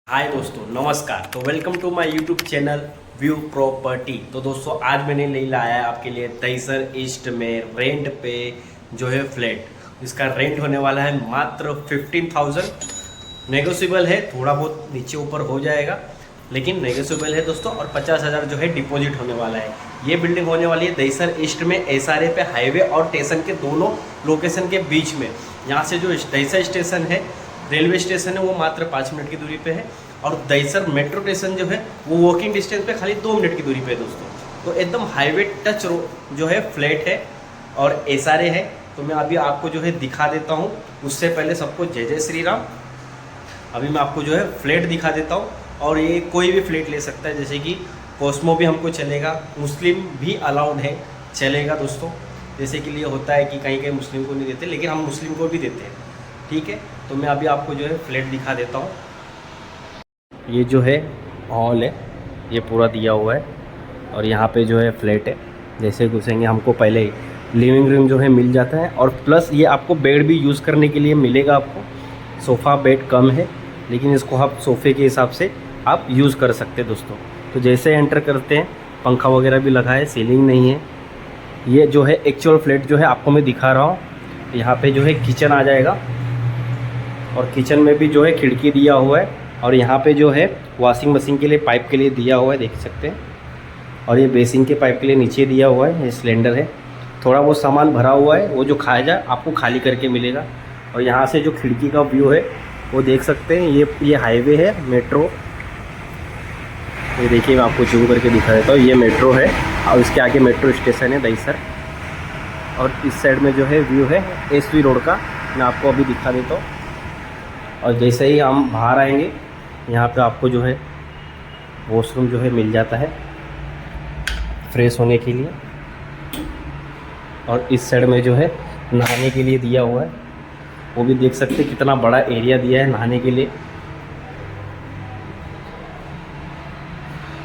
हाय दोस्तों, नमस्कार। तो welcome to my YouTube channel view property. तो दोस्तों आज मैंने ले लाया है आपके लिए दहीसर ईस्ट में रेंट पे जो है फ्लैट। इसका रेंट होने वाला है मात्र 15,000। नेगोशिएबल है, थोड़ा बहुत नीचे ऊपर हो जाएगा लेकिन नेगोशिएबल है दोस्तों। और 50,000 जो है डिपॉजिट होने वाला है। ये बिल्डिंग होने वाली है दहीसर ईस्ट में एसआरए पे हाईवे और स्टेशन के दोनों लोकेशन के बीच में। यहाँ से जो दहीसर स्टेशन है, रेलवे स्टेशन है, वो मात्र 5 मिनट की दूरी पे है। और दहीसर मेट्रो स्टेशन जो है वो वॉकिंग डिस्टेंस पे खाली 2 मिनट की दूरी पे है दोस्तों। तो एकदम हाईवे टच जो है फ्लैट है और एसआरए है। तो मैं अभी आपको जो है दिखा देता हूँ। उससे पहले सबको जय जय श्री राम। अभी मैं आपको जो है फ्लैट दिखा देता हूँ। और ये कोई भी फ्लैट ले सकता है, जैसे कि कॉस्मो भी हमको चलेगा, मुस्लिम भी अलाउड है, चलेगा दोस्तों। जैसे कि ये होता है कि कहीं कहीं मुस्लिम को नहीं देते, लेकिन हम मुस्लिम को भी देते हैं, ठीक है। तो मैं अभी आपको जो है फ्लैट दिखा देता हूँ। ये जो है हॉल है, ये पूरा दिया हुआ है और यहाँ पे जो है फ्लैट है। जैसे घुसेंगे हमको पहले ही लिविंग रूम जो है मिल जाता है। और प्लस ये आपको बेड भी यूज़ करने के लिए मिलेगा। आपको सोफ़ा बेड कम है, लेकिन इसको आप सोफ़े के हिसाब से आप यूज़ कर सकते हैं दोस्तों। तो जैसे एंटर करते हैं, पंखा वगैरह भी लगा है, सीलिंग नहीं है। ये जो है एक्चुअल फ्लैट जो है आपको मैं दिखा रहा हूँ। यहाँ पे जो है किचन आ जाएगा और किचन में भी जो है खिड़की दिया हुआ है। और यहाँ पे जो है वॉशिंग मशीन के लिए पाइप के लिए दिया हुआ है, देख सकते हैं। और ये बेसिन के पाइप के लिए नीचे दिया हुआ है, ये सिलेंडर है। थोड़ा बहुत सामान भरा हुआ है, वो जो खाया जाए आपको खाली करके मिलेगा। और यहाँ से जो खिड़की का व्यू है वो देख सकते हैं। ये हाईवे है, मेट्रो। ये देखिए, मैं आपको जूम करके दिखा देता हूँ। ये मेट्रो है और इसके आगे मेट्रो स्टेशन है दहीसर। और इस साइड में जो है व्यू है एसवी रोड का, मैं आपको अभी दिखा देता हूँ। और जैसे ही हम बाहर आएंगे, यहाँ पे आपको जो है वॉशरूम जो है मिल जाता है फ्रेश होने के लिए। और इस साइड में जो है नहाने के लिए दिया हुआ है, वो भी देख सकते हैं कितना बड़ा एरिया दिया है नहाने के लिए।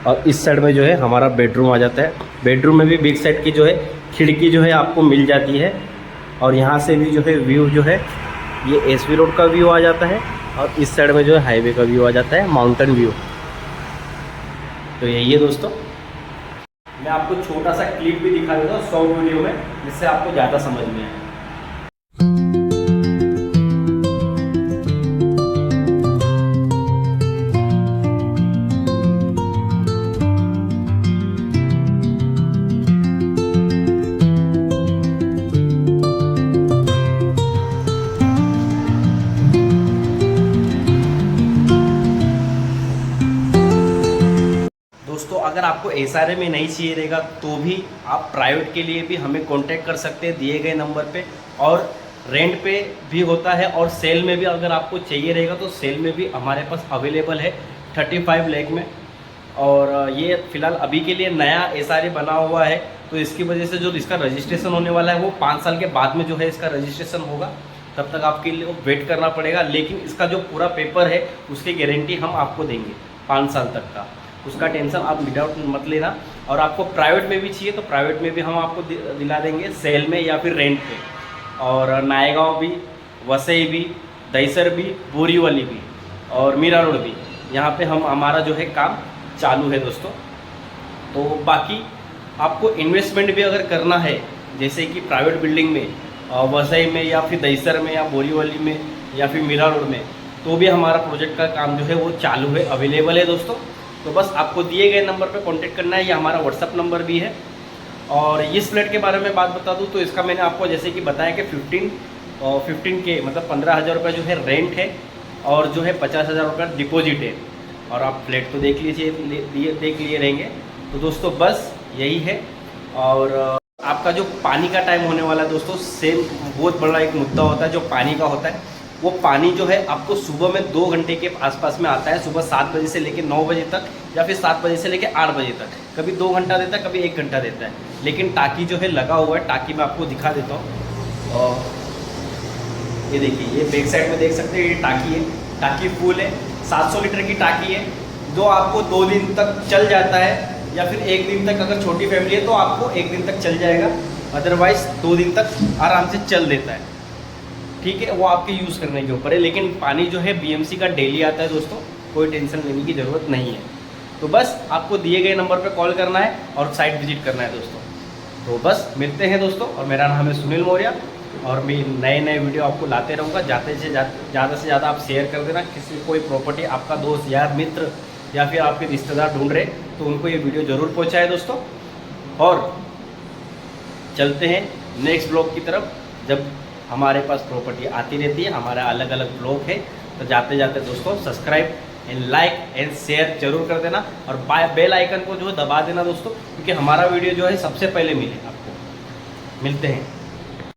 और इस साइड में जो है हमारा बेडरूम आ जाता है। बेडरूम में भी बिग साइड की जो है खिड़की जो है आपको मिल जाती है। और यहाँ से भी जो है व्यू जो है ये एसवी रोड का व्यू आ जाता है। और इस साइड में जो है हाईवे का व्यू आ जाता है, माउंटेन व्यू। तो यही है दोस्तों। मैं आपको छोटा सा क्लिप भी दिखा देता हूँ शॉर्ट वीडियो में, जिससे आपको ज़्यादा समझ में आए। दोस्तों अगर आपको एसआरए में नहीं चाहिए रहेगा तो भी आप प्राइवेट के लिए भी हमें कांटेक्ट कर सकते हैं दिए गए नंबर पे। और रेंट पे भी होता है और सेल में भी अगर आपको चाहिए रहेगा तो सेल में भी हमारे पास अवेलेबल है 35 लाख में। और ये फ़िलहाल अभी के लिए नया एसआरए बना हुआ है, तो इसकी वजह से जो इसका रजिस्ट्रेशन होने वाला है वो 5 साल के बाद में जो है इसका रजिस्ट्रेशन होगा। तब तक आपके लिए वेट करना पड़ेगा। लेकिन इसका जो पूरा पेपर है उसकी गारंटी हम आपको देंगे 5 साल तक का, उसका टेंशन आप विदाउट मत लेना। और आपको प्राइवेट में भी चाहिए तो प्राइवेट में भी हम आपको दिला देंगे, सेल में या फिर रेंट पे। और नायगांव भी, वसई भी, दहीसर भी, बोरीवली भी और मीरा रोड भी, यहाँ पे हमारा जो है काम चालू है दोस्तों। तो बाकी आपको इन्वेस्टमेंट भी अगर करना है, जैसे कि प्राइवेट बिल्डिंग में, वसई में या फिर दहीसर में या बोरीवली में या फिर मीरा रोड में, तो भी हमारा प्रोजेक्ट का काम जो है वो चालू है, अवेलेबल है दोस्तों। तो बस आपको दिए गए नंबर पे कांटेक्ट करना है। ये हमारा व्हाट्सअप नंबर भी है। और इस फ्लैट के बारे में बात बता दूं तो इसका मैंने आपको जैसे कि बताया कि 15 के मतलब 15,000 रुपये जो है रेंट है और जो है 50,000 रुपये डिपॉजिट है। और आप फ्लैट तो देख देख लिए रहेंगे। तो दोस्तों बस यही है। और आपका जो पानी का टाइम होने वाला है दोस्तों, सेम बहुत बड़ा एक मुद्दा होता है जो पानी का होता है। वो पानी जो है आपको सुबह में 2 घंटे के आसपास में आता है, सुबह 7 बजे से लेकर 9 बजे तक या फिर 7 बजे से लेकर 8 बजे तक। कभी 2 घंटा देता है, कभी 1 घंटा देता है। लेकिन टाकी जो है लगा हुआ है, टाकी मैं आपको दिखा देता हूँ। और ये देखिए, ये बैक साइड में देख सकते हैं, ये टाकी है। टाकी फुल है, 700 लीटर की टाकी है, जो आपको 2 दिन तक चल जाता है। या फिर 1 दिन तक, अगर छोटी फैमिली है तो आपको 1 दिन तक चल जाएगा, अदरवाइज़ 2 दिन तक आराम से चल देता है, ठीक है। वो आपके यूज़ करने के ऊपर है। लेकिन पानी जो है बीएमसी का डेली आता है दोस्तों। कोई टेंशन लेने की ज़रूरत नहीं है। तो बस आपको दिए गए नंबर पर कॉल करना है और साइट विजिट करना है दोस्तों। तो बस मिलते हैं दोस्तों, और मेरा नाम है सुनील मौर्य, और मैं नए नए वीडियो आपको लाते रहूँगा। ज़्यादा से ज़्यादा आप शेयर कर देना। किसी कोई प्रॉपर्टी आपका दोस्त यार मित्र या फिर आपके रिश्तेदार ढूंढ रहे तो उनको ये वीडियो ज़रूर पहुँचाए दोस्तों। और चलते हैं नेक्स्ट ब्लॉग की तरफ, जब हमारे पास प्रॉपर्टी आती रहती है, हमारा अलग अलग ब्लॉग है। तो जाते जाते दोस्तों subscribe and like and share जरूर कर देना, और बेल आइकन को जो है दबा देना दोस्तों, क्योंकि हमारा वीडियो जो है सबसे पहले मिले आपको। मिलते हैं।